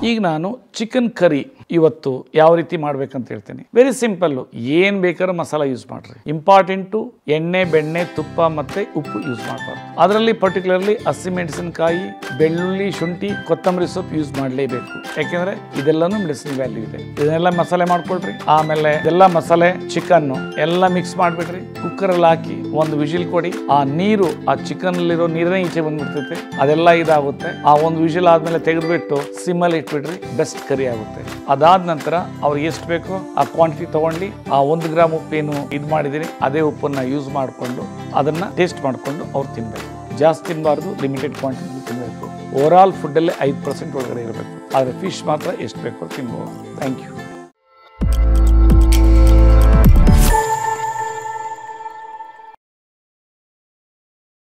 ಈಗ ನಾನು chicken curry ಇವತ್ತು ಯಾವ ರೀತಿ ಮಾಡ್ಬೇಕಂತ ಹೇಳ್ತೀನಿ. Very simple. ಏನ್ ಬೇಕಾದ್ರೂ ಮಸಾಲ ಯೂಸ್ ಮಾಡ್ರಿ. ಇಂಪಾರ್ಟೆಂಟು ಎಣ್ಣೆ, ಬೆಣ್ಣೆ, ತುಪ್ಪ ಮತ್ತೆ ಉಪ್ಪು ಯೂಸ್ ಮಾಡಬಾರ್ದು. ಅದರಲ್ಲಿ ಪರ್ಟಿಕ್ಯುಲರ್ಲಿ ಹಸಿಮೆಣಸಿನಕಾಯಿ, ಬೆಳ್ಳುಳ್ಳಿ, ಶುಂಠಿ, ಕೊತ್ತಂಬರಿ ಸೊಪ್ಪು ಯೂಸ್ ಮಾಡಲೇಬೇಕು. ಯಾಕೆಂದ್ರೆ ಇದೆಲ್ಲಾನು ಮೆಡಿಸಿನ್ ವ್ಯಾಲ್ಯೂ ಇದೆ. ಇದನ್ನೆಲ್ಲ ಮಸಾಲೆ ಮಾಡ್ಕೊಳ್ರಿ. ಆಮೇಲೆ ಎಲ್ಲ ಮಸಾಲೆ ಚಿಕನ್ ಎಲ್ಲ ಮಿಕ್ಸ್ ಮಾಡ್ಬಿಡ್ರಿ. ಕುಕ್ಕರ್ ಅಲ್ಲಿ ಹಾಕಿ ಒಂದು ವಿಜಿಲ್ ಕೊಡಿ. ಆ ನೀರು, ಆ ಚಿಕನ್ ಅಲ್ಲಿರೋ ನೀರೇ ಈಚೆ ಬಂದ್ಬಿಡ್ತೈತೆ. ಅದೆಲ್ಲ ಇದಾಗುತ್ತೆ. ಆ ಒಂದು ವಿಜಿಲ್ ಆದ್ಮೇಲೆ ತೆಗೆದ್ಬಿಟ್ಟು ಸಿಮ್ಮಲ್ಲಿ ಇಟ್ಬಿಡ್ರಿ. ಬೆಸ್ಟ್ ಕರಿ ಆಗುತ್ತೆ. ಅದಾದ ನಂತರ ಅವ್ರಿಗೆ ಎಷ್ಟು ಬೇಕೋ ಆ ಕ್ವಾಂಟಿಟಿ ತಗೊಂಡು ಆ 1 ಗ್ರಾಮ್ ಉಪ್ಪೇನು ಇದು ಮಾಡಿದಿರಿ ಅದೇ ಉಪ್ಪನ್ನ ಯೂಸ್ ಮಾಡಿಕೊಂಡು ಅದನ್ನ ಟೇಸ್ಟ್ ಮಾಡಿಕೊಂಡು ಅವ್ರು ತಿನ್ಬೇಕು. ಜಾಸ್ತಿ ತಿನ್ನಬಾರ್ದು, ಲಿಮಿಟೆಡ್ ಕ್ವಾಂಟಿಟಿ ತಿನ್ನಬೇಕು. ಓವರ್ ಆಲ್ ಫುಡ್ಡಲ್ಲೇ 5% ಒಳಗಡೆ ಇರಬೇಕು. ಆದರೆ ಫಿಶ್ ಮಾತ್ರ ಎಷ್ಟು ಬೇಕೋ ತಿನ್ಬೋದು. Thank you.